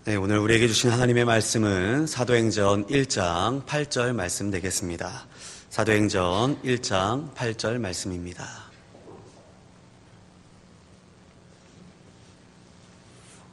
네, 오늘 우리에게 주신 하나님의 말씀은 사도행전 1장 8절 말씀 되겠습니다. 사도행전 1장 8절 말씀입니다.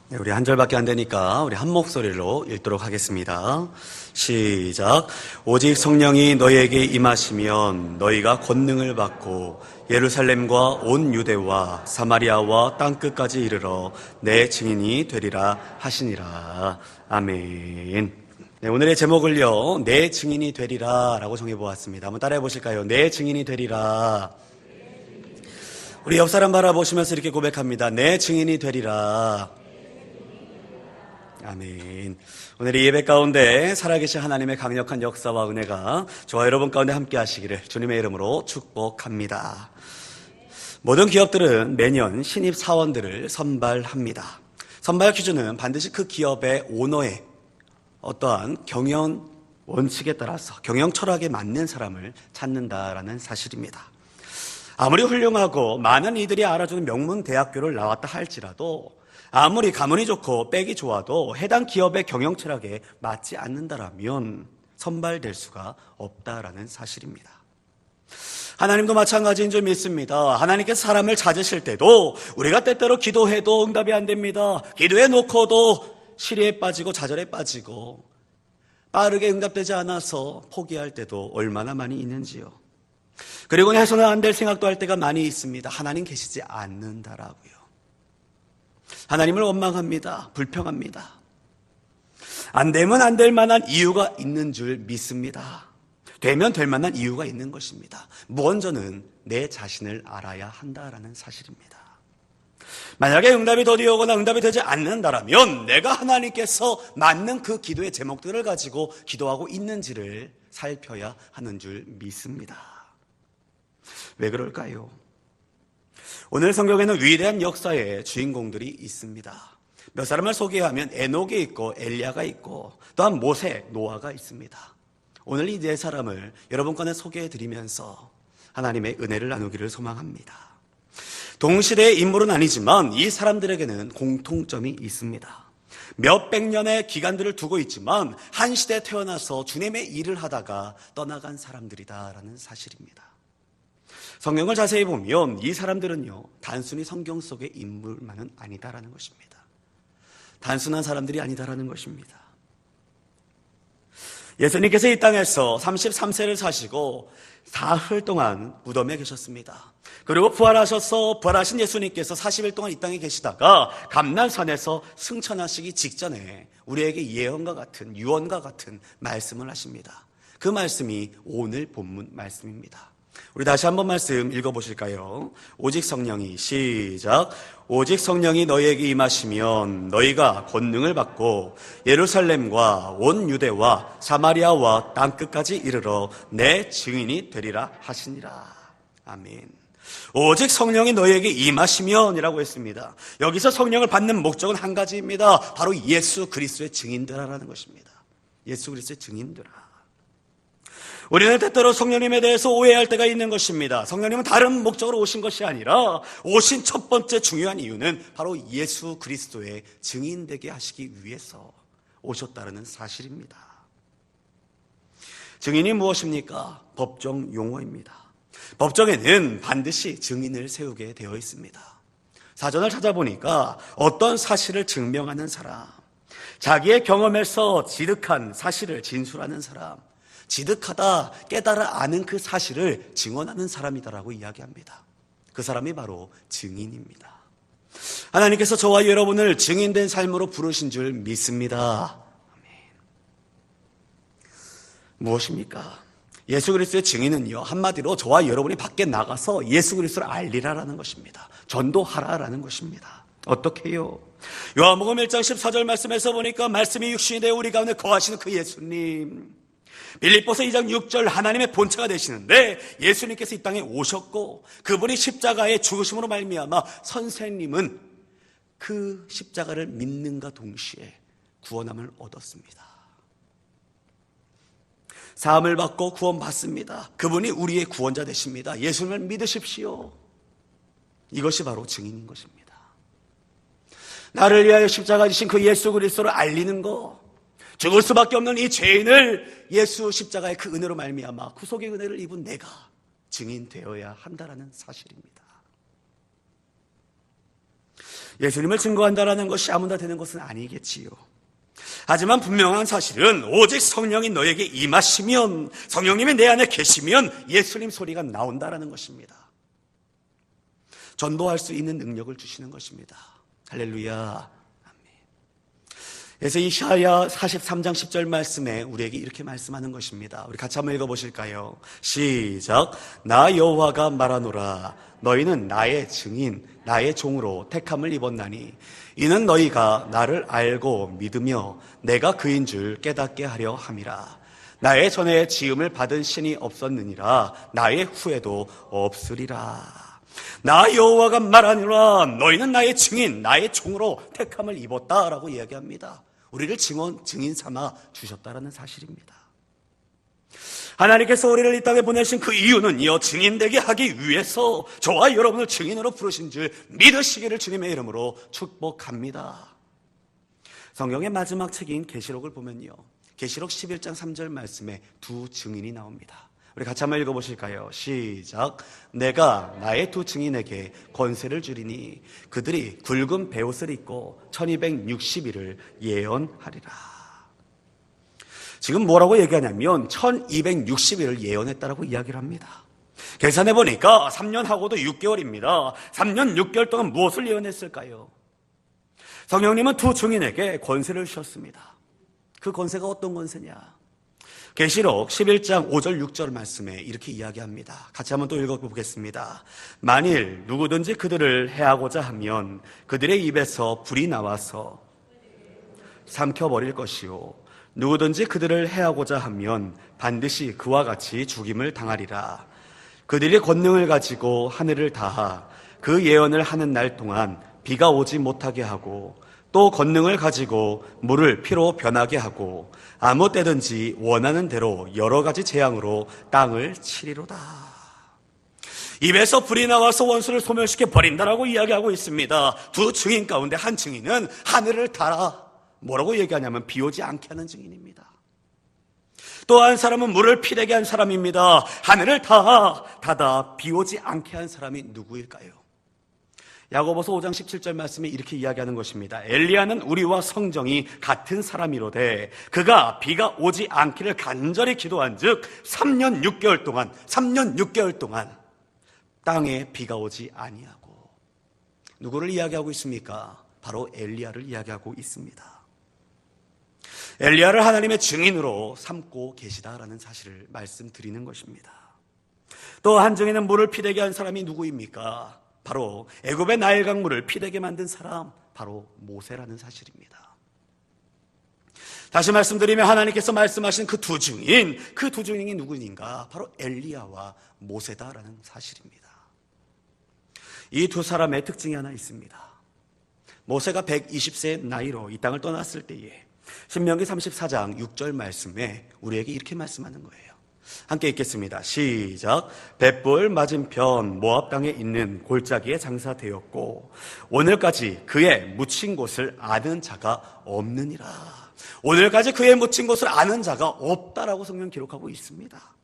네, 우리 한 절밖에 안 되니까 우리 한 목소리로 읽도록 하겠습니다. 시작. 오직 성령이 너희에게 임하시면 너희가 권능을 받고 예루살렘과 온 유대와 사마리아와 땅끝까지 이르러 내 증인이 되리라 하시니라. 아멘. 네, 오늘의 제목을요, 내 증인이 되리라 라고 정해보았습니다. 한번 따라해 보실까요? 내 증인이 되리라. 우리 옆 사람 바라보시면서 이렇게 고백합니다. 내 증인이 되리라. 아멘. 오늘 이 예배 가운데 살아계신 하나님의 강력한 역사와 은혜가 저와 여러분 가운데 함께 하시기를 주님의 이름으로 축복합니다. 모든 기업들은 매년 신입 사원들을 선발합니다. 선발 기준은 반드시 그 기업의 오너의 어떠한 경영 원칙에 따라서 경영 철학에 맞는 사람을 찾는다라는 사실입니다. 아무리 훌륭하고 많은 이들이 알아주는 명문 대학교를 나왔다 할지라도 아무리 가문이 좋고 빽이 좋아도 해당 기업의 경영 철학에 맞지 않는다라면 선발될 수가 없다라는 사실입니다. 하나님도 마찬가지인 줄 믿습니다. 하나님께서 사람을 찾으실 때도 우리가 때때로 기도해도 응답이 안 됩니다. 기도해 놓고도 시리에 빠지고 좌절에 빠지고 빠르게 응답되지 않아서 포기할 때도 얼마나 많이 있는지요. 그리고 해서는 안 될 생각도 할 때가 많이 있습니다. 하나님 계시지 않는다라고요. 하나님을 원망합니다. 불평합니다. 안 되면 안 될 만한 이유가 있는 줄 믿습니다. 되면 될 만한 이유가 있는 것입니다. 먼저는 내 자신을 알아야 한다라는 사실입니다. 만약에 응답이 더디 오거나 응답이 되지 않는다라면 내가 하나님께서 맞는 그 기도의 제목들을 가지고 기도하고 있는지를 살펴야 하는 줄 믿습니다. 왜 그럴까요? 오늘 성경에는 위대한 역사의 주인공들이 있습니다. 몇 사람을 소개하면 에녹이 있고 엘리야가 있고 또한 모세, 노아가 있습니다. 오늘 이 네 사람을 여러분께 소개해드리면서 하나님의 은혜를 나누기를 소망합니다. 동시대의 인물은 아니지만 이 사람들에게는 공통점이 있습니다. 몇백 년의 기간들을 두고 있지만 한 시대에 태어나서 주님의 일을 하다가 떠나간 사람들이다라는 사실입니다. 성경을 자세히 보면 이 사람들은요, 단순히 성경 속의 인물만은 아니다라는 것입니다. 단순한 사람들이 아니다라는 것입니다. 예수님께서 이 땅에서 33세를 사시고 사흘 동안 무덤에 계셨습니다. 그리고 부활하신 예수님께서 40일 동안 이 땅에 계시다가 감난산에서 승천하시기 직전에 우리에게 예언과 같은 유언과 같은 말씀을 하십니다. 그 말씀이 오늘 본문 말씀입니다. 우리 다시 한번 말씀 읽어보실까요? 오직 성령이 시작. 오직 성령이 너희에게 임하시면 너희가 권능을 받고 예루살렘과 온 유대와 사마리아와 땅끝까지 이르러 내 증인이 되리라 하시니라. 아멘. 오직 성령이 너희에게 임하시면이라고 했습니다. 여기서 성령을 받는 목적은 한 가지입니다. 바로 예수 그리스도의 증인되라라는 것입니다. 예수 그리스도의 증인되라. 우리는 때때로 성령님에 대해서 오해할 때가 있는 것입니다. 성령님은 다른 목적으로 오신 것이 아니라 오신 첫 번째 중요한 이유는 바로 예수 그리스도의 증인되게 하시기 위해서 오셨다는 사실입니다. 증인이 무엇입니까? 법정 용어입니다. 법정에는 반드시 증인을 세우게 되어 있습니다. 사전을 찾아보니까 어떤 사실을 증명하는 사람, 자기의 경험에서 지득한 사실을 진술하는 사람, 지득하다 깨달아 아는 그 사실을 증언하는 사람이다라고 이야기합니다. 그 사람이 바로 증인입니다. 하나님께서 저와 여러분을 증인된 삶으로 부르신 줄 믿습니다. 아멘. 무엇입니까? 예수 그리스도의 증인은요, 한마디로 저와 여러분이 밖에 나가서 예수 그리스도를 알리라라는 것입니다. 전도하라라는 것입니다. 어떻게 해요? 요한복음 1장 14절 말씀에서 보니까 말씀이 육신이 되어 우리 가운데 거하시는 그 예수님, 빌립보서 2장 6절 하나님의 본체가 되시는데 예수님께서 이 땅에 오셨고 그분이 십자가의 죽으심으로 말미암아 선생님은 그 십자가를 믿는가 동시에 구원함을 얻었습니다. 사함을 받고 구원받습니다. 그분이 우리의 구원자 되십니다. 예수님을 믿으십시오. 이것이 바로 증인인 것입니다. 나를 위하여 십자가 지신 그 예수 그리스도를 알리는 거, 죽을 수밖에 없는 이 죄인을 예수 십자가의 그 은혜로 말미암아 구속의 은혜를 입은 내가 증인되어야 한다라는 사실입니다. 예수님을 증거한다라는 것이 아무나 되는 것은 아니겠지요. 하지만 분명한 사실은 오직 성령이 너에게 임하시면, 성령님이 내 안에 계시면 예수님 소리가 나온다라는 것입니다. 전도할 수 있는 능력을 주시는 것입니다. 할렐루야. 그래서 이사야 43장 10절 말씀에 우리에게 이렇게 말씀하는 것입니다. 우리 같이 한번 읽어보실까요? 시작. 나 여호와가 말하노라. 너희는 나의 증인, 나의 종으로 택함을 입었나니 이는 너희가 나를 알고 믿으며 내가 그인 줄 깨닫게 하려 함이라. 나의 전에 지음을 받은 신이 없었느니라. 나의 후에도 없으리라. 나 여호와가 말하노라. 너희는 나의 증인, 나의 종으로 택함을 입었다라고 이야기합니다. 우리를 증인 삼아 주셨다라는 사실입니다. 하나님께서 우리를 이 땅에 보내신 그 이유는요, 증인되게 하기 위해서 저와 여러분을 증인으로 부르신 줄 믿으시기를 주님의 이름으로 축복합니다. 성경의 마지막 책인 계시록을 보면요, 계시록 11장 3절 말씀에 두 증인이 나옵니다. 우리 같이 한번 읽어보실까요? 시작. 내가 나의 두 증인에게 권세를 주리니 그들이 굵은 베옷을 입고 1260일을 예언하리라. 지금 뭐라고 얘기하냐면 1260일을 예언했다라고 이야기를 합니다. 계산해보니까 3년하고도 6개월입니다. 3년 6개월 동안 무엇을 예언했을까요? 성령님은 두 증인에게 권세를 주셨습니다. 그 권세가 어떤 권세냐? 계시록 11장 5절 6절 말씀에 이렇게 이야기합니다. 같이 한번 또 읽어보겠습니다. 만일 누구든지 그들을 해하고자 하면 그들의 입에서 불이 나와서 삼켜버릴 것이요 누구든지 그들을 해하고자 하면 반드시 그와 같이 죽임을 당하리라. 그들이 권능을 가지고 하늘을 닿아 그 예언을 하는 날 동안 비가 오지 못하게 하고 또 권능을 가지고 물을 피로 변하게 하고 아무 때든지 원하는 대로 여러 가지 재앙으로 땅을 치리로다. 입에서 불이 나와서 원수를 소멸시켜 버린다라고 이야기하고 있습니다. 두 증인 가운데 한 증인은 하늘을 닫아 뭐라고 얘기하냐면 비 오지 않게 하는 증인입니다. 또 한 사람은 물을 피되게 한 사람입니다. 하늘을 닫아 비 오지 않게 한 사람이 누구일까요? 야고보서 5장 17절 말씀에 이렇게 이야기하는 것입니다. 엘리야는 우리와 성정이 같은 사람이로되 그가 비가 오지 않기를 간절히 기도한 즉 3년 6개월 동안 땅에 비가 오지 아니하고. 누구를 이야기하고 있습니까? 바로 엘리야를 이야기하고 있습니다. 엘리야를 하나님의 증인으로 삼고 계시다라는 사실을 말씀드리는 것입니다. 또 한 증인은 물을 피되게 한 사람이 누구입니까? 바로 애굽의 나일 강물을 피되게 만든 사람, 바로 모세라는 사실입니다. 다시 말씀드리면 하나님께서 말씀하신 그 두 증인이 누구인가? 바로 엘리야와 모세다라는 사실입니다. 이 두 사람의 특징이 하나 있습니다. 모세가 120세의 나이로 이 땅을 떠났을 때에 신명기 34장 6절 말씀에 우리에게 이렇게 말씀하는 거예요. 함께 읽겠습니다. 시작. 벳볼 맞은편 모압 땅에 있는 골짜기에 장사되었고 오늘까지 그의 묻힌 곳을 아는 자가 없느니라. 오늘까지 그의 묻힌 곳을 아는 자가 없다라고 성경 기록하고 있습니다.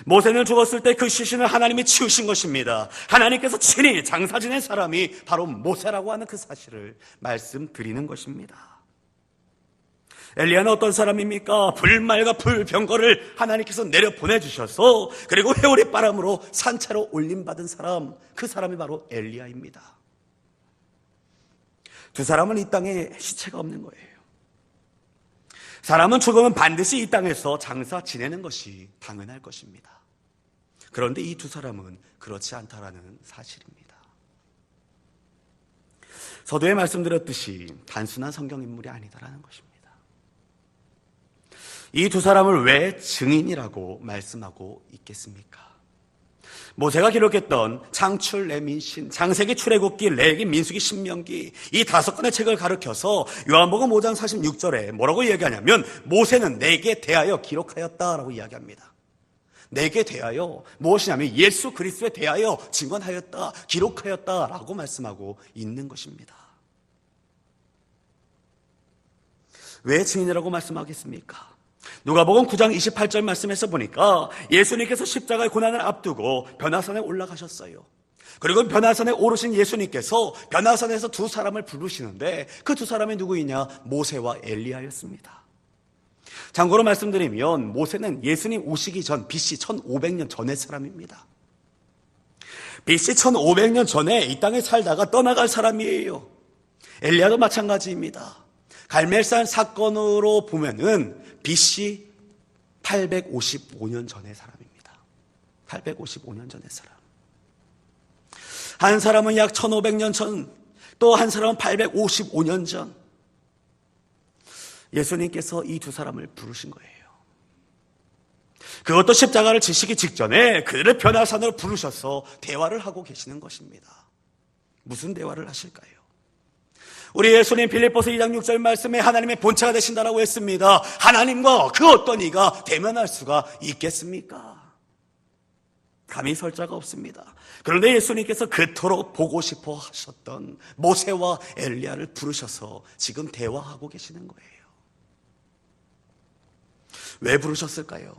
모세는 죽었을 때 그 시신을 하나님이 치우신 것입니다. 하나님께서 친히 장사 지낸 사람이 바로 모세라고 하는 그 사실을 말씀드리는 것입니다. 엘리야는 어떤 사람입니까? 불말과 불병거를 하나님께서 내려 보내주셔서 그리고 회오리 바람으로 산채로 올림받은 사람, 그 사람이 바로 엘리야입니다. 두 사람은 이 땅에 시체가 없는 거예요. 사람은 죽으면 반드시 이 땅에서 장사 지내는 것이 당연할 것입니다. 그런데 이 두 사람은 그렇지 않다라는 사실입니다. 서두에 말씀드렸듯이 단순한 성경인물이 아니다라는 것입니다. 이 두 사람을 왜 증인이라고 말씀하고 있겠습니까? 모세가 기록했던 창출, 레민신, 창세기, 출애굽기, 레위기, 민수기, 신명기 이 5권의 책을 가르쳐서 요한복음 5장 46절에 뭐라고 이야기하냐면 모세는 내게 대하여 기록하였다라고 이야기합니다. 내게 대하여 무엇이냐면 예수 그리스도에 대하여 증언하였다, 기록하였다라고 말씀하고 있는 것입니다. 왜 증인이라고 말씀하겠습니까? 누가복음 9장 28절 말씀에서 보니까 예수님께서 십자가의 고난을 앞두고 변화산에 올라가셨어요. 그리고 변화산에 오르신 예수님께서 변화산에서 두 사람을 부르시는데 그 두 사람이 누구이냐? 모세와 엘리야였습니다. 참고로 말씀드리면 모세는 예수님 오시기 전 BC 1500년 전의 사람입니다. BC 1500년 전에 이 땅에 살다가 떠나갈 사람이에요. 엘리야도 마찬가지입니다. 갈멜산 사건으로 보면은 BC 855년 전의 사람입니다. 855년 전의 사람. 한 사람은 약 1500년 전, 또 한 사람은 855년 전. 예수님께서 이 두 사람을 부르신 거예요. 그것도 십자가를 지시기 직전에 그들을 변화산으로 부르셔서 대화를 하고 계시는 것입니다. 무슨 대화를 하실까요? 우리 예수님 빌립보서 2장 6절 말씀에 하나님의 본체가 되신다라고 했습니다. 하나님과 그 어떤 이가 대면할 수가 있겠습니까? 감히 설 자가 없습니다. 그런데 예수님께서 그토록 보고 싶어 하셨던 모세와 엘리야를 부르셔서 지금 대화하고 계시는 거예요. 왜 부르셨을까요?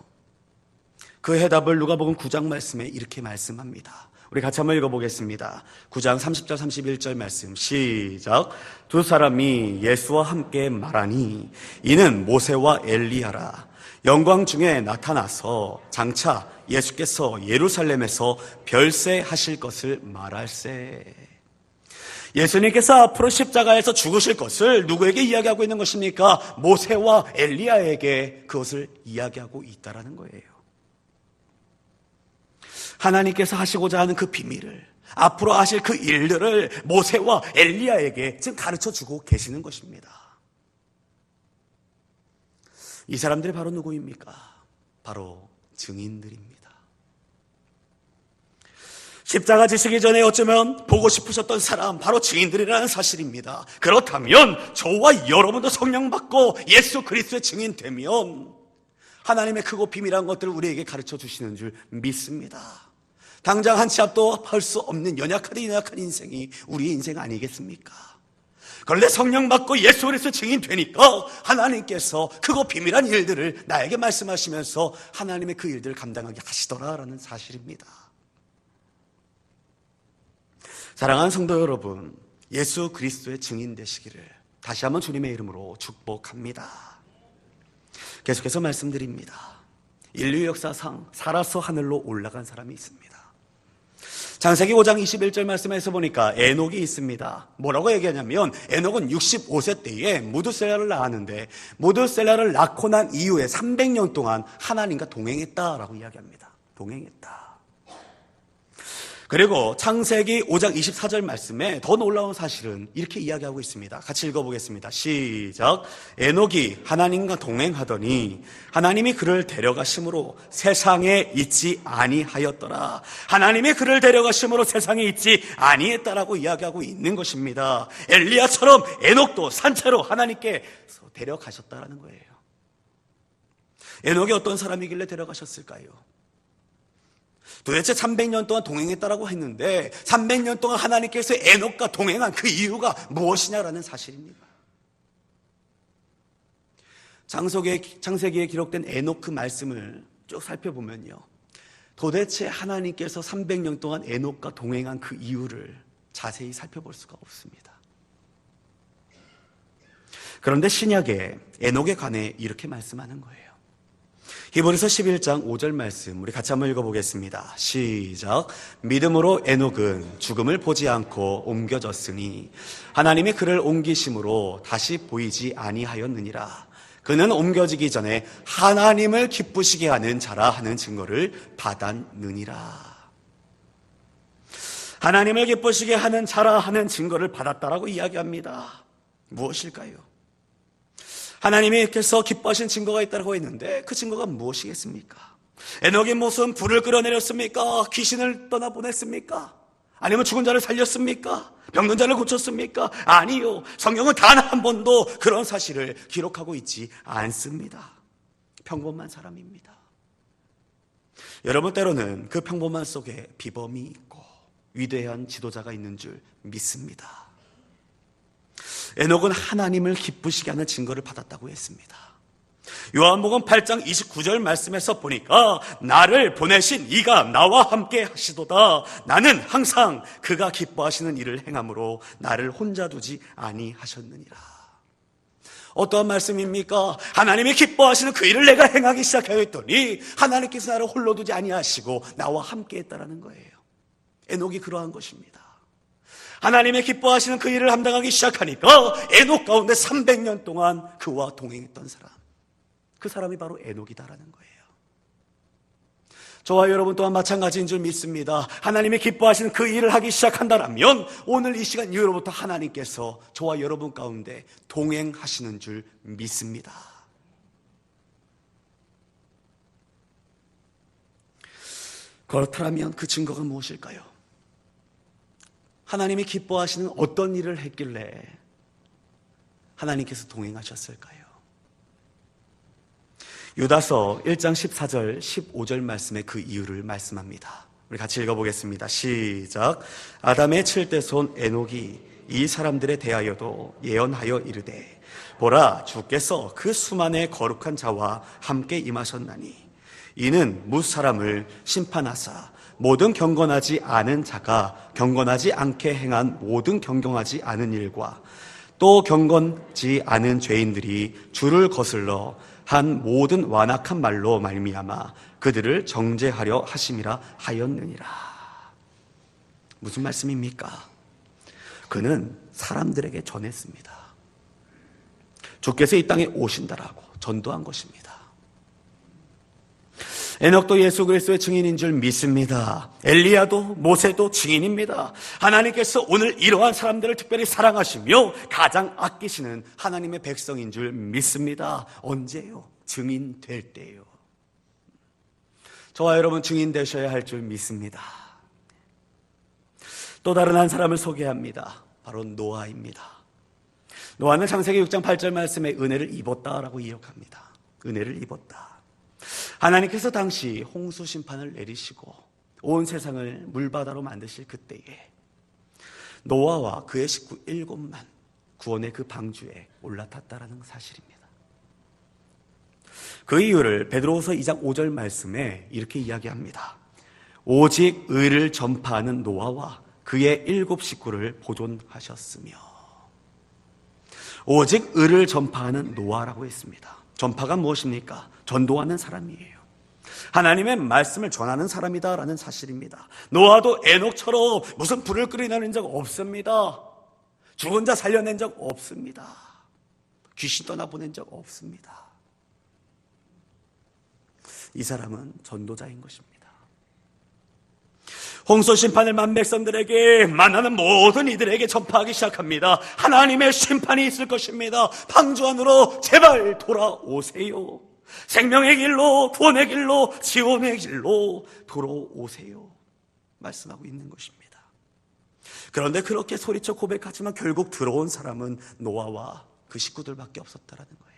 그 해답을 누가복음 9장 말씀에 이렇게 말씀합니다. 우리 같이 한번 읽어보겠습니다. 9장 30절 31절 말씀 시작. 두 사람이 예수와 함께 말하니 이는 모세와 엘리야라. 영광 중에 나타나서 장차 예수께서 예루살렘에서 별세하실 것을 말할세. 예수님께서 앞으로 십자가에서 죽으실 것을 누구에게 이야기하고 있는 것입니까? 모세와 엘리야에게 그것을 이야기하고 있다라는 거예요. 하나님께서 하시고자 하는 그 비밀을, 앞으로 하실 그 일들을 모세와 엘리야에게 지금 가르쳐주고 계시는 것입니다. 이 사람들이 바로 누구입니까? 바로 증인들입니다. 십자가 지시기 전에 어쩌면 보고 싶으셨던 사람, 바로 증인들이라는 사실입니다. 그렇다면 저와 여러분도 성령 받고 예수 그리스도의 증인 되면 하나님의 크고 비밀한 것들을 우리에게 가르쳐 주시는 줄 믿습니다. 당장 한 치 앞도 할 수 없는 연약한 인생이 우리의 인생 아니겠습니까? 그런데 성령 받고 예수 그리스도 증인 되니까 하나님께서 크고 비밀한 일들을 나에게 말씀하시면서 하나님의 그 일들을 감당하게 하시더라라는 사실입니다. 사랑하는 성도 여러분, 예수 그리스도의 증인 되시기를 다시 한번 주님의 이름으로 축복합니다. 계속해서 말씀드립니다. 인류 역사상 살아서 하늘로 올라간 사람이 있습니다. 창세기 5장 21절 말씀에서 보니까 에녹이 있습니다. 뭐라고 얘기하냐면 에녹은 65세 때에 무드셀라를 낳았는데 무드셀라를 낳고 난 이후에 300년 동안 하나님과 동행했다라고 이야기합니다. 동행했다. 그리고 창세기 5장 24절 말씀에 더 놀라운 사실은 이렇게 이야기하고 있습니다. 같이 읽어보겠습니다. 시작. 에녹이 하나님과 동행하더니 하나님이 그를 데려가심으로 세상에 있지 아니하였더라. 하나님이 그를 데려가심으로 세상에 있지 아니했다라고 이야기하고 있는 것입니다. 엘리야처럼 에녹도 산채로 하나님께 데려가셨다라는 거예요. 에녹이 어떤 사람이길래 데려가셨을까요? 도대체 300년 동안 동행했다라고 했는데 300년 동안 하나님께서 에녹과 동행한 그 이유가 무엇이냐라는 사실입니다. 창세기에 기록된 에녹 그 말씀을 쭉 살펴보면요, 도대체 하나님께서 300년 동안 에녹과 동행한 그 이유를 자세히 살펴볼 수가 없습니다. 그런데 신약에 에녹에 관해 이렇게 말씀하는 거예요. 히브리서 11장 5절 말씀 우리 같이 한번 읽어보겠습니다. 시작. 믿음으로 에녹은 죽음을 보지 않고 옮겨졌으니 하나님이 그를 옮기심으로 다시 보이지 아니하였느니라. 그는 옮겨지기 전에 하나님을 기쁘시게 하는 자라 하는 증거를 받았느니라. 하나님을 기쁘시게 하는 자라 하는 증거를 받았다라고 이야기합니다. 무엇일까요? 하나님께서 기뻐하신 증거가 있다고 했는데 그 증거가 무엇이겠습니까? 에녹의 모습은 불을 끌어내렸습니까? 귀신을 떠나보냈습니까? 아니면 죽은 자를 살렸습니까? 병든 자를 고쳤습니까? 아니요. 성경은 단 한 번도 그런 사실을 기록하고 있지 않습니다. 평범한 사람입니다. 여러분, 때로는 그 평범한 속에 비범이 있고 위대한 지도자가 있는 줄 믿습니다. 에녹은 하나님을 기쁘시게 하는 증거를 받았다고 했습니다. 요한복음 8장 29절 말씀에서 보니까 나를 보내신 이가 나와 함께 하시도다. 나는 항상 그가 기뻐하시는 일을 행함으로 나를 혼자 두지 아니하셨느니라. 어떠한 말씀입니까? 하나님이 기뻐하시는 그 일을 내가 행하기 시작하였더니 하나님께서 나를 홀로 두지 아니하시고 나와 함께 했다라는 거예요. 에녹이 그러한 것입니다. 하나님의 기뻐하시는 그 일을 감당하기 시작하니까 에녹 가운데 300년 동안 그와 동행했던 사람, 그 사람이 바로 에녹이다라는 거예요. 저와 여러분 또한 마찬가지인 줄 믿습니다. 하나님이 기뻐하시는 그 일을 하기 시작한다면 오늘 이 시간 이후로부터 하나님께서 저와 여러분 가운데 동행하시는 줄 믿습니다. 그렇다면 그 증거가 무엇일까요? 하나님이 기뻐하시는 어떤 일을 했길래 하나님께서 동행하셨을까요? 유다서 1장 14절 15절 말씀에 그 이유를 말씀합니다. 우리 같이 읽어보겠습니다. 시작. 아담의 7대 손 에녹이 이 사람들에 대하여도 예언하여 이르되 보라 주께서 그 수만의 거룩한 자와 함께 임하셨나니 이는 뭇 사람을 심판하사 모든 경건하지 않은 자가 경건하지 않게 행한 모든 경건하지 않은 일과 또 경건지 않은 죄인들이 주를 거슬러 한 모든 완악한 말로 말미암아 그들을 정죄하려 하심이라 하였느니라. 무슨 말씀입니까? 그는 사람들에게 전했습니다. 주께서 이 땅에 오신다라고 전도한 것입니다. 에녹도 예수 그리스도의 증인인 줄 믿습니다. 엘리야도 모세도 증인입니다. 하나님께서 오늘 이러한 사람들을 특별히 사랑하시며 가장 아끼시는 하나님의 백성인 줄 믿습니다. 언제요? 증인 될 때요. 저와 여러분 증인 되셔야 할 줄 믿습니다. 또 다른 한 사람을 소개합니다. 바로 노아입니다. 노아는 창세기 6장 8절 말씀에 은혜를 입었다라고 기록합니다. 은혜를 입었다. 하나님께서 당시 홍수 심판을 내리시고 온 세상을 물바다로 만드실 그때에 노아와 그의 식구 7만 구원의 그 방주에 올라탔다라는 사실입니다. 그 이유를 베드로후서 2장 5절 말씀에 이렇게 이야기합니다. 오직 의를 전파하는 노아와 그의 7 식구를 보존하셨으며, 오직 의를 전파하는 노아라고 했습니다. 전파가 무엇입니까? 전도하는 사람이에요. 하나님의 말씀을 전하는 사람이다라는 사실입니다. 노아도 에녹처럼 무슨 불을 끓여내는 적 없습니다. 죽은 자 살려낸 적 없습니다. 귀신 떠나보낸 적 없습니다. 이 사람은 전도자인 것입니다. 홍수 심판을 만 백성들에게 만나는 모든 이들에게 전파하기 시작합니다. 하나님의 심판이 있을 것입니다. 방주 안으로 제발 돌아오세요. 생명의 길로, 구원의 길로, 지원의 길로 돌아오세요. 말씀하고 있는 것입니다. 그런데 그렇게 소리쳐 고백하지만 결국 들어온 사람은 노아와 그 식구들밖에 없었다라는 거예요.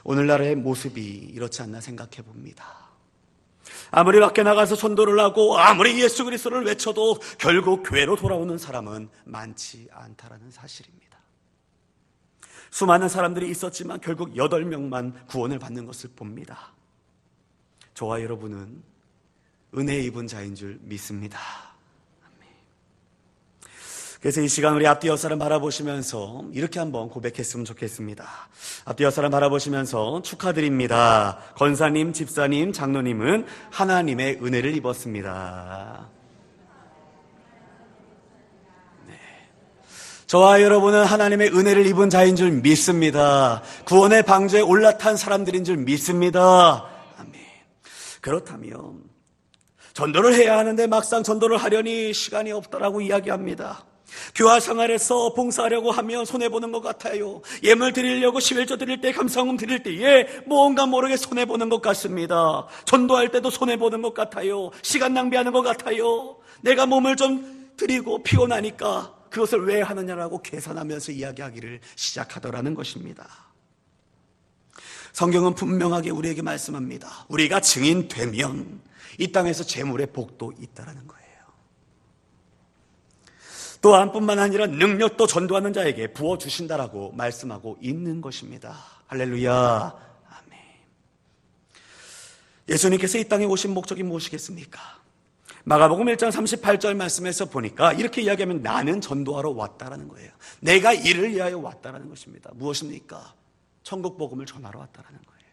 오늘날의 모습이 이렇지 않나 생각해 봅니다. 아무리 밖에 나가서 전도를 하고 아무리 예수 그리스도를 외쳐도 결국 교회로 돌아오는 사람은 많지 않다라는 사실입니다. 수많은 사람들이 있었지만 결국 8명만 구원을 받는 것을 봅니다. 저와 여러분은 은혜 입은 자인 줄 믿습니다. 그래서 이 시간 우리 앞뒤 옆사람 바라보시면서 이렇게 한번 고백했으면 좋겠습니다. 앞뒤 옆사람 바라보시면서 축하드립니다. 권사님, 집사님, 장로님은 하나님의 은혜를 입었습니다. 네. 저와 여러분은 하나님의 은혜를 입은 자인 줄 믿습니다. 구원의 방주에 올라탄 사람들인 줄 믿습니다. 아멘. 그렇다면 전도를 해야 하는데 막상 전도를 하려니 시간이 없다라고 이야기합니다. 교화 생활에서 봉사하려고 하면 손해보는 것 같아요. 예물 드리려고 11조 드릴 때, 감사금 드릴 때에 뭔가 모르게 손해보는 것 같습니다. 전도할 때도 손해보는 것 같아요. 시간 낭비하는 것 같아요. 내가 몸을 좀 드리고 피곤하니까 그것을 왜 하느냐라고 계산하면서 이야기하기를 시작하더라는 것입니다. 성경은 분명하게 우리에게 말씀합니다. 우리가 증인되면 이 땅에서 재물의 복도 있다라는 거예요. 또한 뿐만 아니라 능력도 전도하는 자에게 부어주신다라고 말씀하고 있는 것입니다. 할렐루야. 아멘. 예수님께서 이 땅에 오신 목적이 무엇이겠습니까? 마가복음 1장 38절 말씀에서 보니까 이렇게 이야기하면 나는 전도하러 왔다라는 거예요. 내가 이를 위하여 왔다라는 것입니다. 무엇입니까? 천국 복음을 전하러 왔다라는 거예요.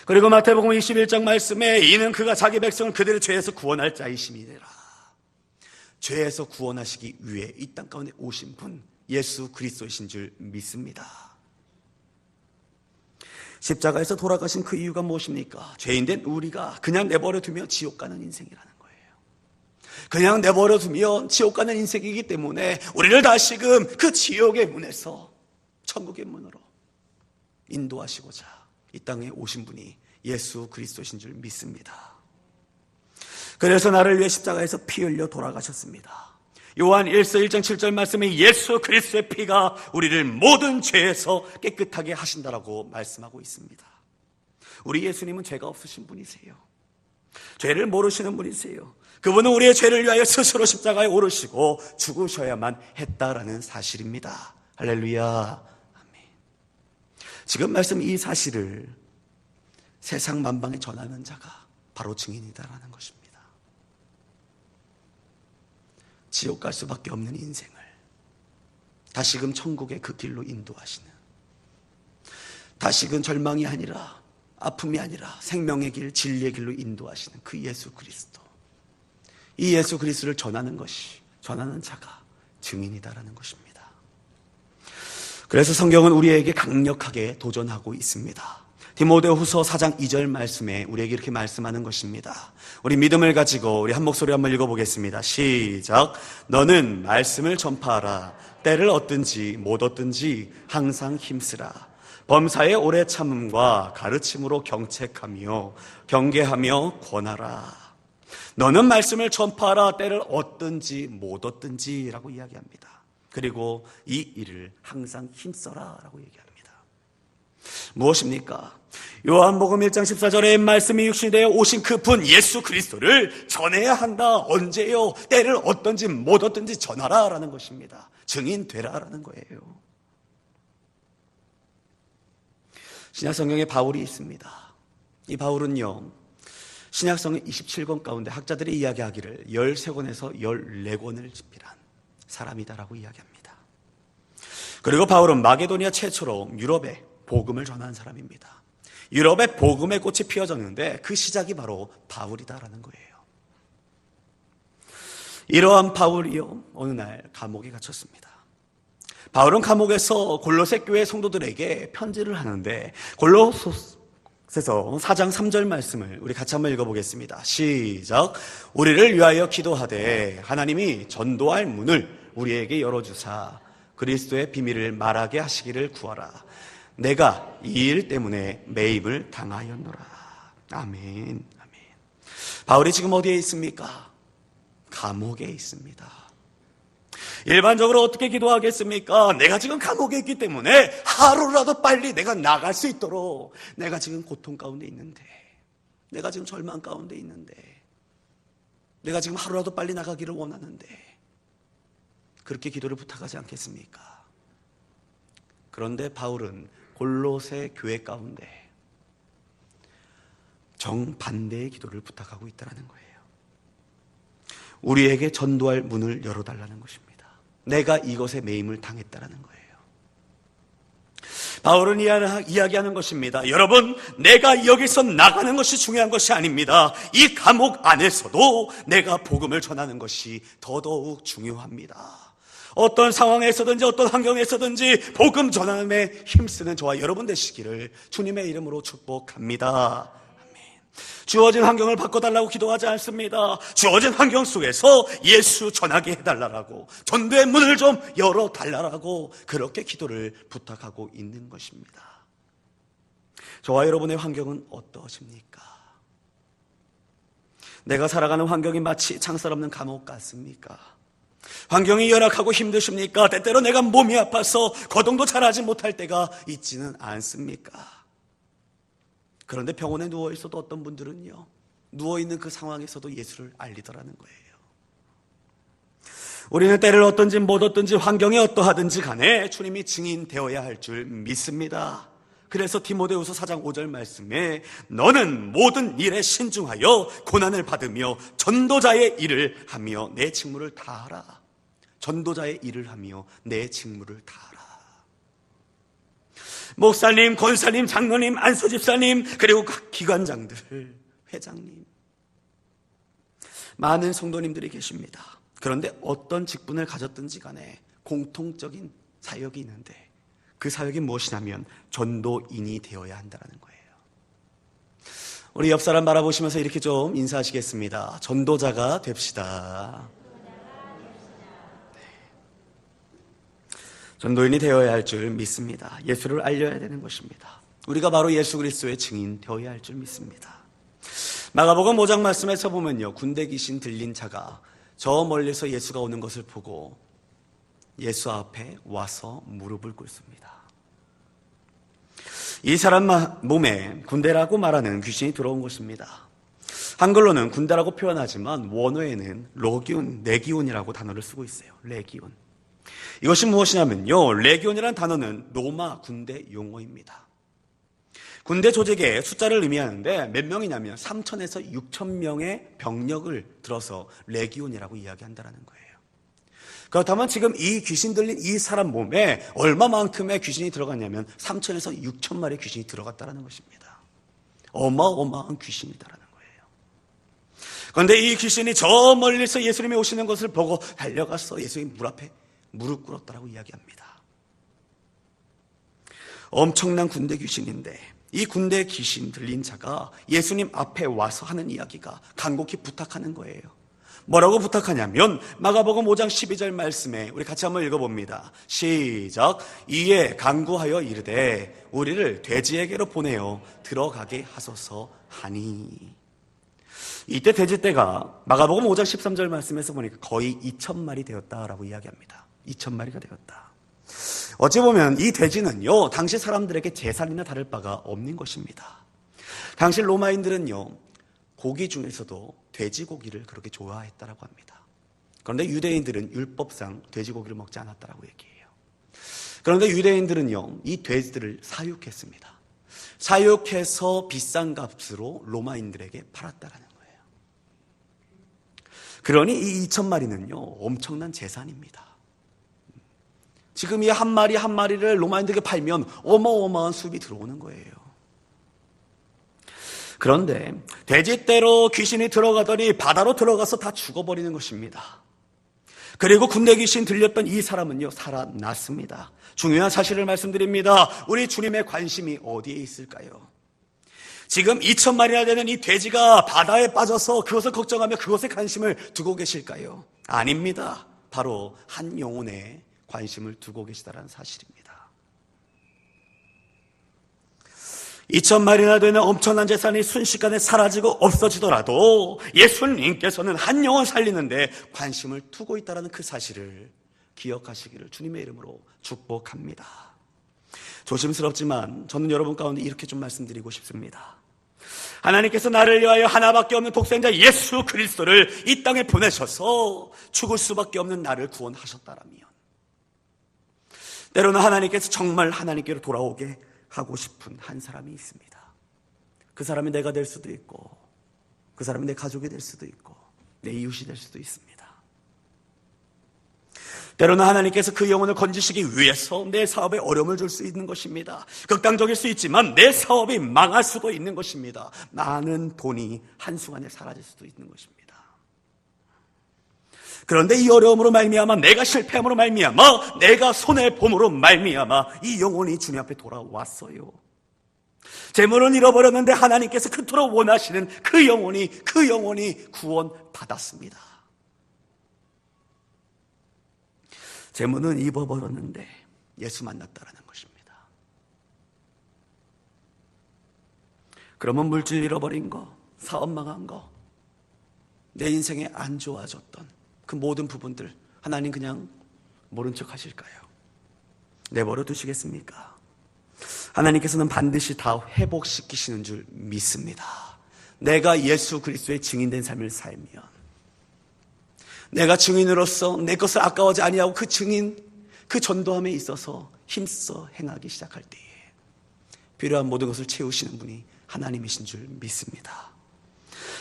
그리고 마태복음 21장 말씀에 이는 그가 자기 백성을 그들의 죄에서 구원할 자이심이니라. 죄에서 구원하시기 위해 이 땅 가운데 오신 분 예수 그리스도이신 줄 믿습니다. 십자가에서 돌아가신 그 이유가 무엇입니까? 죄인된 우리가 그냥 내버려 두면 지옥 가는 인생이라는 거예요. 그냥 내버려 두면 지옥 가는 인생이기 때문에 우리를 다시금 그 지옥의 문에서 천국의 문으로 인도하시고자 이 땅에 오신 분이 예수 그리스도이신 줄 믿습니다. 그래서 나를 위해 십자가에서 피 흘려 돌아가셨습니다. 요한 1서 1장 7절 말씀에 예수 그리스도의 피가 우리를 모든 죄에서 깨끗하게 하신다라고 말씀하고 있습니다. 우리 예수님은 죄가 없으신 분이세요. 죄를 모르시는 분이세요. 그분은 우리의 죄를 위하여 스스로 십자가에 오르시고 죽으셔야만 했다라는 사실입니다. 할렐루야. 아멘. 지금 말씀 이 사실을 세상 만방에 전하는 자가 바로 증인이다라는 것입니다. 지옥 갈 수밖에 없는 인생을 다시금 천국의 그 길로 인도하시는, 다시금 절망이 아니라 아픔이 아니라 생명의 길, 진리의 길로 인도하시는 그 예수 그리스도, 이 예수 그리스도를 전하는 자가 증인이다라는 것입니다. 그래서 성경은 우리에게 강력하게 도전하고 있습니다. 디모데후서 4장 2절 말씀에 우리에게 이렇게 말씀하는 것입니다. 우리 믿음을 가지고 우리 한 목소리 한번 읽어보겠습니다. 시작. 너는 말씀을 전파하라. 때를 얻든지 못 얻든지 항상 힘쓰라. 범사의 오래 참음과 가르침으로 경책하며 경계하며 권하라. 너는 말씀을 전파하라. 때를 얻든지 못 얻든지 라고 이야기합니다. 그리고 이 일을 항상 힘써라 라고 얘기합니다. 무엇입니까? 요한복음 1장 14절에 말씀이 육신이 되어 오신 그 분 예수 그리스도를 전해야 한다. 언제요? 때를 얻든지 못 얻든지 전하라 라는 것입니다. 증인되라 라는 거예요. 신약성경에 바울이 있습니다. 이 바울은요, 신약성경 27권 가운데 학자들이 이야기하기를 13권에서 14권을 집필한 사람이다라고 이야기합니다. 그리고 바울은 마게도니아 최초로 유럽에 복음을 전한 사람입니다. 유럽에 복음의 꽃이 피어졌는데 그 시작이 바로 바울이다라는 거예요. 이러한 바울이요, 어느 날 감옥에 갇혔습니다. 바울은 감옥에서 골로새 교회 성도들에게 편지를 하는데 골로새서 4장 3절 말씀을 우리 같이 한번 읽어보겠습니다. 시작. 우리를 위하여 기도하되 하나님이 전도할 문을 우리에게 열어주사 그리스도의 비밀을 말하게 하시기를 구하라. 내가 이 일 때문에 매임을 당하였노라. 아멘. 아멘. 바울이 지금 어디에 있습니까? 감옥에 있습니다. 일반적으로 어떻게 기도하겠습니까? 내가 지금 감옥에 있기 때문에 하루라도 빨리 내가 나갈 수 있도록, 내가 지금 고통 가운데 있는데, 내가 지금 절망 가운데 있는데, 내가 지금 하루라도 빨리 나가기를 원하는데, 그렇게 기도를 부탁하지 않겠습니까? 그런데 바울은 골로새 교회 가운데 정반대의 기도를 부탁하고 있다는 거예요. 우리에게 전도할 문을 열어달라는 것입니다. 내가 이것에 매임을 당했다는 거예요. 바울은 이야기하는 것입니다. 여러분, 내가 여기서 나가는 것이 중요한 것이 아닙니다. 이 감옥 안에서도 내가 복음을 전하는 것이 더더욱 중요합니다. 어떤 상황에서든지 어떤 환경에서든지 복음 전함에 힘쓰는 저와 여러분 되시기를 주님의 이름으로 축복합니다. 주어진 환경을 바꿔달라고 기도하지 않습니다. 주어진 환경 속에서 예수 전하게 해달라고, 전도의 문을 좀 열어달라고 그렇게 기도를 부탁하고 있는 것입니다. 저와 여러분의 환경은 어떠십니까? 내가 살아가는 환경이 마치 창살 없는 감옥 같습니까? 환경이 열악하고 힘드십니까? 때때로 내가 몸이 아파서 거동도 잘하지 못할 때가 있지는 않습니까? 그런데 병원에 누워있어도 어떤 분들은요, 누워있는 그 상황에서도 예수를 알리더라는 거예요. 우리는 때를 어떤지 못 어떤지 환경이 어떠하든지 간에 주님이 증인되어야 할 줄 믿습니다. 그래서 디모데후서 4장 5절 말씀에 너는 모든 일에 신중하여 고난을 받으며 전도자의 일을 하며 내 직무를 다하라. 전도자의 일을 하며 내 직무를 다하라. 목사님, 권사님, 장로님, 안수집사님, 그리고 각 기관장들, 회장님, 많은 성도님들이 계십니다. 그런데 어떤 직분을 가졌든지 간에 공통적인 사역이 있는데 그 사역이 무엇이냐면 전도인이 되어야 한다는 거예요. 우리 옆 사람 바라보시면서 이렇게 좀 인사하시겠습니다. 전도자가 됩시다. 네. 전도인이 되어야 할 줄 믿습니다. 예수를 알려야 되는 것입니다. 우리가 바로 예수 그리스도의 증인 되어야 할 줄 믿습니다. 마가복음 5장 말씀에서 보면요, 군대 귀신 들린 자가 저 멀리서 예수가 오는 것을 보고 예수 앞에 와서 무릎을 꿇습니다. 이 사람 몸에 군대라고 말하는 귀신이 들어온 것입니다. 한글로는 군대라고 표현하지만 원어에는 레기온이라고 단어를 쓰고 있어요. 레기온. 이것이 무엇이냐면요, 레기온이라는 단어는 로마 군대 용어입니다. 군대 조직의 숫자를 의미하는데 몇 명이냐면 3,000에서 6,000명의 병력을 들어서 레기온이라고 이야기한다는 거예요. 그렇다면 지금 이 귀신 들린 이 사람 몸에 얼마만큼의 귀신이 들어갔냐면 3,000에서 6천 마리의 귀신이 들어갔다는 것입니다. 어마어마한 귀신이다라는 거예요. 그런데 이 귀신이 저 멀리서 예수님이 오시는 것을 보고 달려가서 예수님 물 앞에 무릎 꿇었다라고 이야기합니다. 엄청난 군대 귀신인데 이 군대 귀신 들린 자가 예수님 앞에 와서 하는 이야기가 간곡히 부탁하는 거예요. 뭐라고 부탁하냐면 마가복음 5장 12절 말씀에 우리 같이 한번 읽어봅니다. 시작. 이에 간구하여 이르되 우리를 돼지에게로 보내어 들어가게 하소서 하니. 이때 돼지떼가 마가복음 5장 13절 말씀에서 보니까 거의 2,000마리 되었다라고 이야기합니다. 2,000마리가 되었다. 어찌 보면 이 돼지는요, 당시 사람들에게 제사이나 다를 바가 없는 것입니다. 당시 로마인들은요, 고기 중에서도 돼지고기를 그렇게 좋아했다라고 합니다. 그런데 유대인들은 율법상 돼지고기를 먹지 않았다라고 얘기해요. 그런데 유대인들은요, 이 돼지들을 사육했습니다. 사육해서 비싼 값으로 로마인들에게 팔았다라는 거예요. 그러니 이 2,000마리는요, 엄청난 재산입니다. 지금 이 한 마리 한 마리를 로마인들에게 팔면 어마어마한 수입이 들어오는 거예요. 그런데 돼지떼로 귀신이 들어가더니 바다로 들어가서 다 죽어버리는 것입니다. 그리고 군대 귀신 들렸던 이 사람은요, 살아났습니다. 중요한 사실을 말씀드립니다. 우리 주님의 관심이 어디에 있을까요? 지금 2,000마리나 되는 이 돼지가 바다에 빠져서 그것을 걱정하며 그것에 관심을 두고 계실까요? 아닙니다. 바로 한 영혼에 관심을 두고 계시다는 사실입니다. 2,000마리나 되는 엄청난 재산이 순식간에 사라지고 없어지더라도 예수님께서는 한 영혼 살리는데 관심을 두고 있다는 그 사실을 기억하시기를 주님의 이름으로 축복합니다. 조심스럽지만 저는 여러분 가운데 이렇게 좀 말씀드리고 싶습니다. 하나님께서 나를 위하여 하나밖에 없는 독생자 예수 그리스도를 이 땅에 보내셔서 죽을 수밖에 없는 나를 구원하셨다라면 때로는 하나님께서 정말 하나님께로 돌아오게 하고 싶은 한 사람이 있습니다. 그 사람이 내가 될 수도 있고 그 사람이 내 가족이 될 수도 있고 내 이웃이 될 수도 있습니다. 때로는 하나님께서 그 영혼을 건지시기 위해서 내 사업에 어려움을 줄 수 있는 것입니다. 극단적일 수 있지만 내 사업이 망할 수도 있는 것입니다. 많은 돈이 한순간에 사라질 수도 있는 것입니다. 그런데 이 어려움으로 말미암아, 내가 실패함으로 말미암아, 내가 손해봄으로 말미암아 이 영혼이 주님 앞에 돌아왔어요. 재물은 잃어버렸는데 하나님께서 그토록 원하시는 그 영혼이 구원받았습니다. 재물은 입어버렸는데 예수 만났다라는 것입니다. 그러면 물질 잃어버린 거, 사업 망한 거, 내 인생에 안 좋아졌던 그 모든 부분들 하나님 그냥 모른 척 하실까요? 내버려 두시겠습니까? 하나님께서는 반드시 다 회복시키시는 줄 믿습니다. 내가 예수 그리스도의 증인된 삶을 살면, 내가 증인으로서 내 것을 아까워하지 아니하고 그 증인, 그 전도함에 있어서 힘써 행하기 시작할 때에 필요한 모든 것을 채우시는 분이 하나님이신 줄 믿습니다.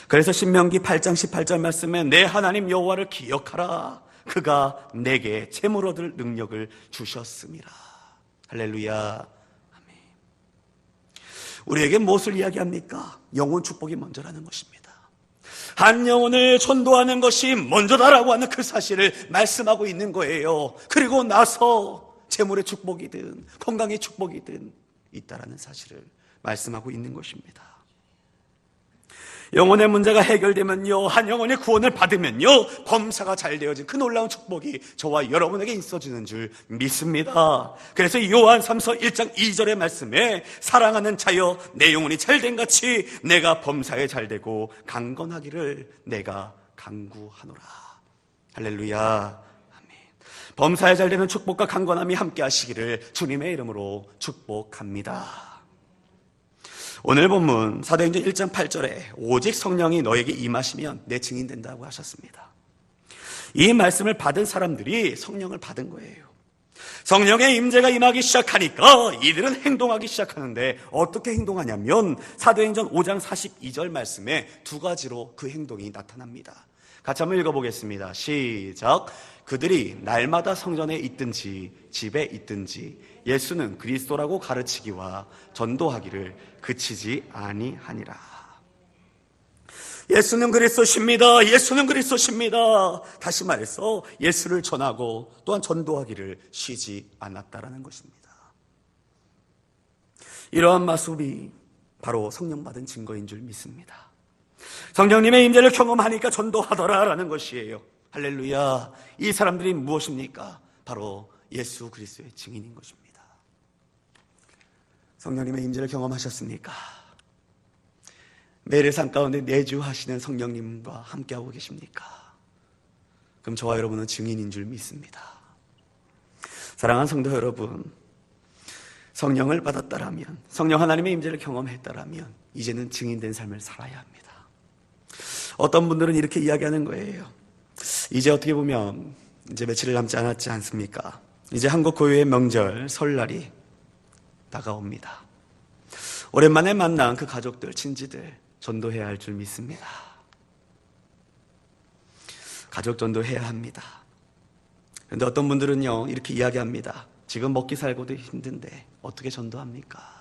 그래서 신명기 8장 18절 말씀에 내 하나님 여호와를 기억하라. 그가 내게 재물 얻을 능력을 주셨음이라. 할렐루야. 아멘. 우리에게 무엇을 이야기합니까? 영혼 축복이 먼저라는 것입니다. 한 영혼을 전도하는 것이 먼저다라고 하는 그 사실을 말씀하고 있는 거예요. 그리고 나서 재물의 축복이든 건강의 축복이든 있다라는 사실을 말씀하고 있는 것입니다. 영혼의 문제가 해결되면요, 한 영혼의 구원을 받으면요, 범사가 잘 되어진 그 놀라운 축복이 저와 여러분에게 있어지는 줄 믿습니다. 그래서 요한 3서 1장 2절의 말씀에 사랑하는 자여 내 영혼이 잘된 같이 내가 범사에 잘되고 강건하기를 내가 간구하노라. 할렐루야. 아멘. 범사에 잘되는 축복과 강건함이 함께 하시기를 주님의 이름으로 축복합니다. 오늘 본문 사도행전 1장 8절에 오직 성령이 너에게 임하시면 내 증인 된다고 하셨습니다. 이 말씀을 받은 사람들이 성령을 받은 거예요. 성령의 임재가 임하기 시작하니까 이들은 행동하기 시작하는데 어떻게 행동하냐면 사도행전 5장 42절 말씀에 두 가지로 그 행동이 나타납니다. 같이 한번 읽어보겠습니다. 시작. 그들이 날마다 성전에 있든지 집에 있든지 예수는 그리스도라고 가르치기와 전도하기를 그치지 아니하니라. 예수는 그리스도십니다. 예수는 그리스도십니다. 다시 말해서 예수를 전하고 또한 전도하기를 쉬지 않았다라는 것입니다. 이러한 모습이 바로 성령 받은 증거인 줄 믿습니다. 성령님의 임재를 경험하니까 전도하더라라는 것이에요. 할렐루야. 이 사람들이 무엇입니까? 바로 예수 그리스도의 증인인 것입니다. 성령님의 임재를 경험하셨습니까? 매일의 삶 가운데 내주하시는 성령님과 함께하고 계십니까? 그럼 저와 여러분은 증인인 줄 믿습니다. 사랑하는 성도 여러분, 성령을 받았다라면, 성령 하나님의 임재를 경험했다라면 이제는 증인된 삶을 살아야 합니다. 어떤 분들은 이렇게 이야기하는 거예요. 이제 어떻게 보면 이제 며칠 남지 않았지 않습니까? 이제 한국 고유의 명절 설날이 다가옵니다. 오랜만에 만난 그 가족들, 친지들 전도해야 할 줄 믿습니다. 가족 전도해야 합니다. 그런데 어떤 분들은요 이렇게 이야기합니다. 지금 먹기 살고도 힘든데 어떻게 전도합니까?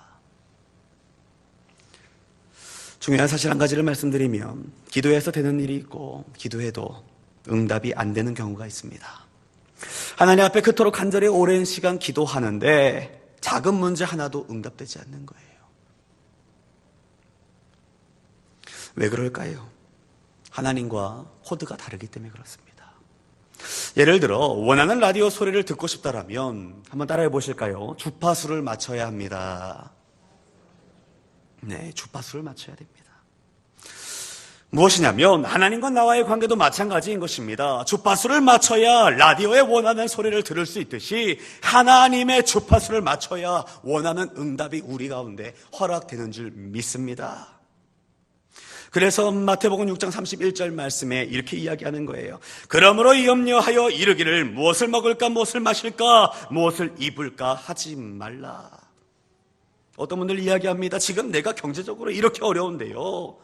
중요한 사실 한 가지를 말씀드리면 기도해서 되는 일이 있고 기도해도 응답이 안 되는 경우가 있습니다. 하나님 앞에 그토록 간절히 오랜 시간 기도하는데 작은 문제 하나도 응답되지 않는 거예요. 왜 그럴까요? 하나님과 코드가 다르기 때문에 그렇습니다. 예를 들어 원하는 라디오 소리를 듣고 싶다라면 한번 따라해 보실까요? 주파수를 맞춰야 합니다. 네, 주파수를 맞춰야 됩니다. 무엇이냐면 하나님과 나와의 관계도 마찬가지인 것입니다. 주파수를 맞춰야 라디오에 원하는 소리를 들을 수 있듯이 하나님의 주파수를 맞춰야 원하는 응답이 우리 가운데 허락되는 줄 믿습니다. 그래서 마태복음 6장 31절 말씀에 이렇게 이야기하는 거예요. 그러므로 염려하여 이르기를 무엇을 먹을까 무엇을 마실까 무엇을 입을까 하지 말라. 어떤 분들 이야기합니다. 지금 내가 경제적으로 이렇게 어려운데요,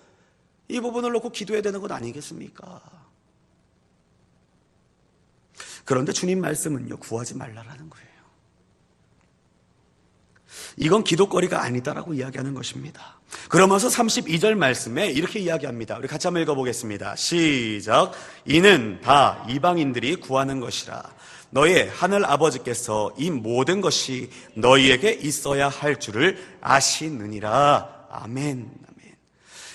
이 부분을 놓고 기도해야 되는 것 아니겠습니까? 그런데 주님 말씀은요, 구하지 말라라는 거예요. 이건 기도거리가 아니다라고 이야기하는 것입니다. 그러면서 32절 말씀에 이렇게 이야기합니다. 우리 같이 한번 읽어보겠습니다. 시작. 이는 다 이방인들이 구하는 것이라. 너의 하늘 아버지께서 이 모든 것이 너희에게 있어야 할 줄을 아시느니라. 아멘.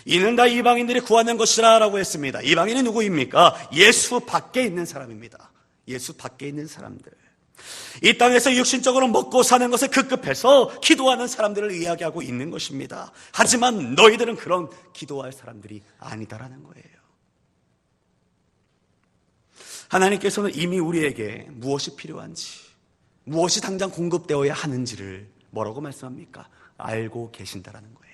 이는 다 이방인들이 구하는 것이라 라고 했습니다. 이방인이 누구입니까? 예수 밖에 있는 사람입니다. 예수 밖에 있는 사람들. 이 땅에서 육신적으로 먹고 사는 것에 급급해서 기도하는 사람들을 이야기하고 있는 것입니다. 하지만 너희들은 그런 기도할 사람들이 아니다라는 거예요. 하나님께서는 이미 우리에게 무엇이 필요한지, 무엇이 당장 공급되어야 하는지를 뭐라고 말씀합니까? 알고 계신다라는 거예요.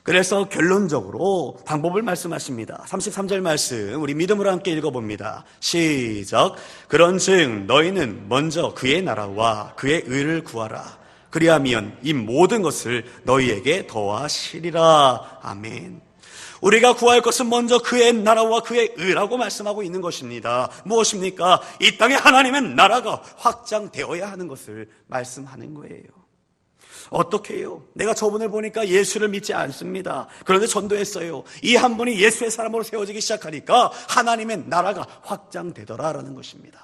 그래서 결론적으로 방법을 말씀하십니다. 33절 말씀 우리 믿음으로 함께 읽어봅니다. 시작. 그런즉 너희는 먼저 그의 나라와 그의 의를 구하라. 그리하면 이 모든 것을 너희에게 더하시리라. 아멘. 우리가 구할 것은 먼저 그의 나라와 그의 의라고 말씀하고 있는 것입니다. 무엇입니까? 이 땅에 하나님의 나라가 확장되어야 하는 것을 말씀하는 거예요. 어떻게 해요? 내가 저분을 보니까 예수를 믿지 않습니다. 그런데 전도했어요. 이 한 분이 예수의 사람으로 세워지기 시작하니까 하나님의 나라가 확장되더라라는 것입니다.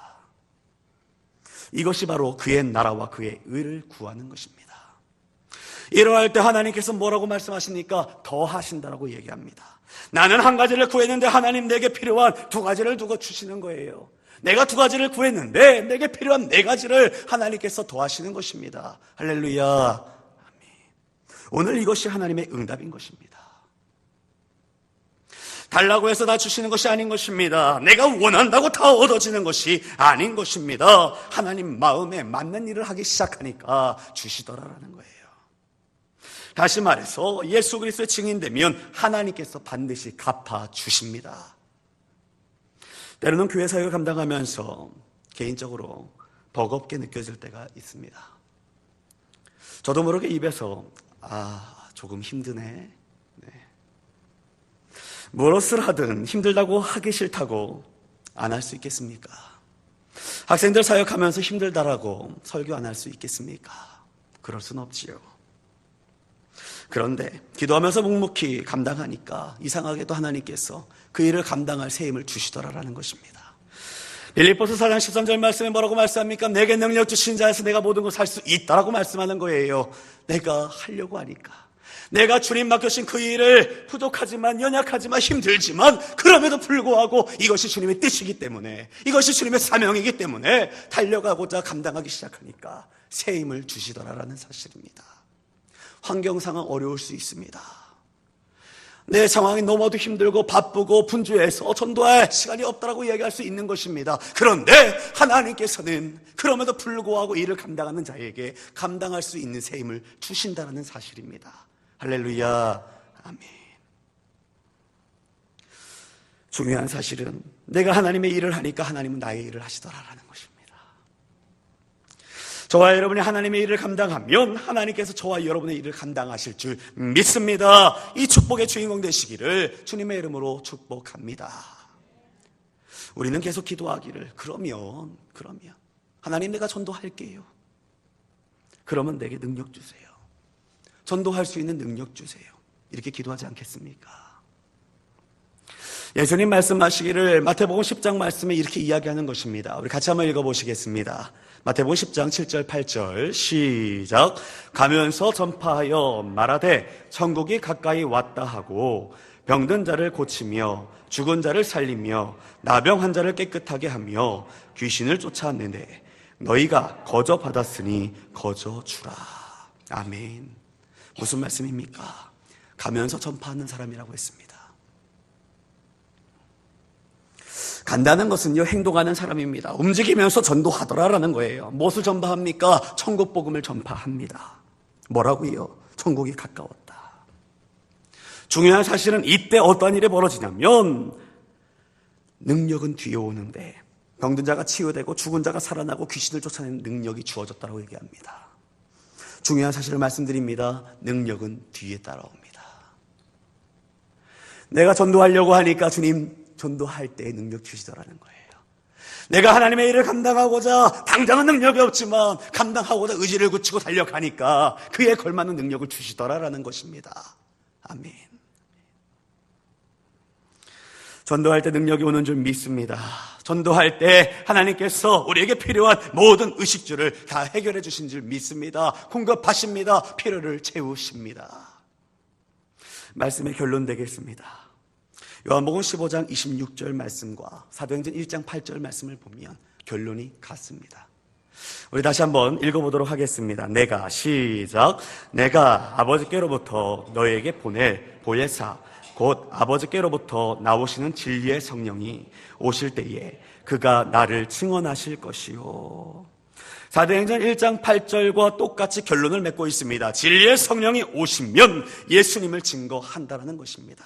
이것이 바로 그의 나라와 그의 의를 구하는 것입니다. 이러할 때 하나님께서 뭐라고 말씀하십니까? 더 하신다라고 얘기합니다. 나는 한 가지를 구했는데 하나님 내게 필요한 두 가지를 두고 주시는 거예요. 내가 두 가지를 구했는데 내게 필요한 네 가지를 하나님께서 더하시는 것입니다. 할렐루야. 아멘. 오늘 이것이 하나님의 응답인 것입니다. 달라고 해서 다 주시는 것이 아닌 것입니다. 내가 원한다고 다 얻어지는 것이 아닌 것입니다. 하나님 마음에 맞는 일을 하기 시작하니까 주시더라라는 거예요. 다시 말해서 예수 그리스도의 증인되면 하나님께서 반드시 갚아주십니다. 때로는 교회 사역을 감당하면서 개인적으로 버겁게 느껴질 때가 있습니다. 저도 모르게 입에서 조금 힘드네. 무엇을 하든 힘들다고 하기 싫다고 안 할 수 있겠습니까? 학생들 사역하면서 힘들다라고 설교 안 할 수 있겠습니까? 그럴 순 없지요. 그런데 기도하면서 묵묵히 감당하니까 이상하게도 하나님께서 그 일을 감당할 새 힘을 주시더라라는 것입니다. 빌립보서 4장 13절 말씀에 뭐라고 말씀합니까? 내게 능력 주신 자에서 내가 모든 것을 할 수 있다라고 말씀하는 거예요. 내가 하려고 하니까. 내가 주님 맡겨신 그 일을 부족하지만 연약하지만 힘들지만 그럼에도 불구하고 이것이 주님의 뜻이기 때문에 이것이 주님의 사명이기 때문에 달려가고자 감당하기 시작하니까 새 힘을 주시더라라는 사실입니다. 환경상은 어려울 수 있습니다. 내 상황이 너무도 힘들고 바쁘고 분주해서 전도할 시간이 없다라고 이야기할 수 있는 것입니다. 그런데 하나님께서는 그럼에도 불구하고 일을 감당하는 자에게 감당할 수 있는 새 힘을 주신다는 사실입니다. 할렐루야. 아멘. 중요한 사실은 내가 하나님의 일을 하니까 하나님은 나의 일을 하시더라라는 것입니다. 저와 여러분이 하나님의 일을 감당하면 하나님께서 저와 여러분의 일을 감당하실 줄 믿습니다. 이 축복의 주인공 되시기를 주님의 이름으로 축복합니다. 우리는 계속 기도하기를 그러면 하나님 내가 전도할게요. 그러면 내게 능력 주세요. 전도할 수 있는 능력 주세요. 이렇게 기도하지 않겠습니까? 예수님 말씀하시기를 마태복음 10장 말씀에 이렇게 이야기하는 것입니다. 우리 같이 한번 읽어보시겠습니다. 마태복음 10장 7절 8절 시작. 가면서 전파하여 말하되 천국이 가까이 왔다 하고 병든 자를 고치며 죽은 자를 살리며 나병 환자를 깨끗하게 하며 귀신을 쫓아내되 너희가 거저 받았으니 거저 주라. 아멘. 무슨 말씀입니까? 가면서 전파하는 사람이라고 했습니다. 간다는 것은요, 행동하는 사람입니다. 움직이면서 전도하더라라는 거예요. 무엇을 전파합니까? 천국 복음을 전파합니다. 뭐라고요? 천국이 가까웠다. 중요한 사실은 이때 어떠한 일이 벌어지냐면 능력은 뒤에 오는데 병든 자가 치유되고 죽은 자가 살아나고 귀신을 쫓아내는 능력이 주어졌다고 얘기합니다. 중요한 사실을 말씀드립니다. 능력은 뒤에 따라옵니다. 내가 전도하려고 하니까 주님 전도할 때 능력 주시더라는 거예요. 내가 하나님의 일을 감당하고자 당장은 능력이 없지만 감당하고자 의지를 굳히고 달려가니까 그에 걸맞는 능력을 주시더라라는 것입니다. 아멘. 전도할 때 능력이 오는 줄 믿습니다. 전도할 때 하나님께서 우리에게 필요한 모든 의식주를 다 해결해 주신 줄 믿습니다. 공급하십니다. 필요를 채우십니다. 말씀의 결론 되겠습니다. 요한복음 15장 26절 말씀과 사도행전 1장 8절 말씀을 보면 결론이 같습니다. 우리 다시 한번 읽어보도록 하겠습니다. 내가 시작. 내가 아버지께로부터 너에게 보낼 보혜사 곧 아버지께로부터 나오시는 진리의 성령이 오실 때에 그가 나를 증언하실 것이요. 사도행전 1장 8절과 똑같이 결론을 맺고 있습니다. 진리의 성령이 오시면 예수님을 증거한다는 것입니다.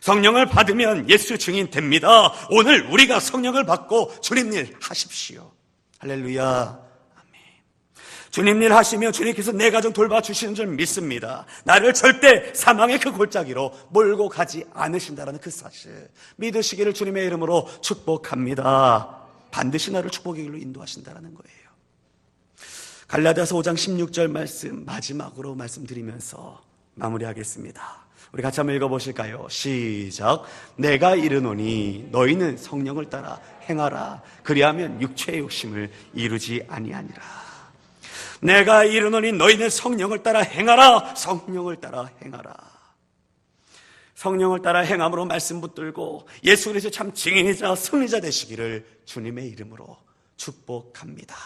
성령을 받으면 예수 증인 됩니다. 오늘 우리가 성령을 받고 주님 일 하십시오. 할렐루야. 주님 일 하시며 주님께서 내 가정 돌봐주시는 줄 믿습니다. 나를 절대 사망의 그 골짜기로 몰고 가지 않으신다는 그 사실 믿으시기를 주님의 이름으로 축복합니다. 반드시 나를 축복의 길로 인도하신다는 거예요. 갈라디아서 5장 16절 말씀 마지막으로 말씀드리면서 마무리하겠습니다. 우리 같이 한번 읽어보실까요? 시작. 내가 이르노니 너희는 성령을 따라 행하라. 그리하면 육체의 욕심을 이루지 아니하니라. 내가 이르노니 너희는 성령을 따라 행하라. 성령을 따라 행하라. 성령을 따라 행함으로 말씀 붙들고 예수 그리스도 참 증인이자 승리자 되시기를 주님의 이름으로 축복합니다.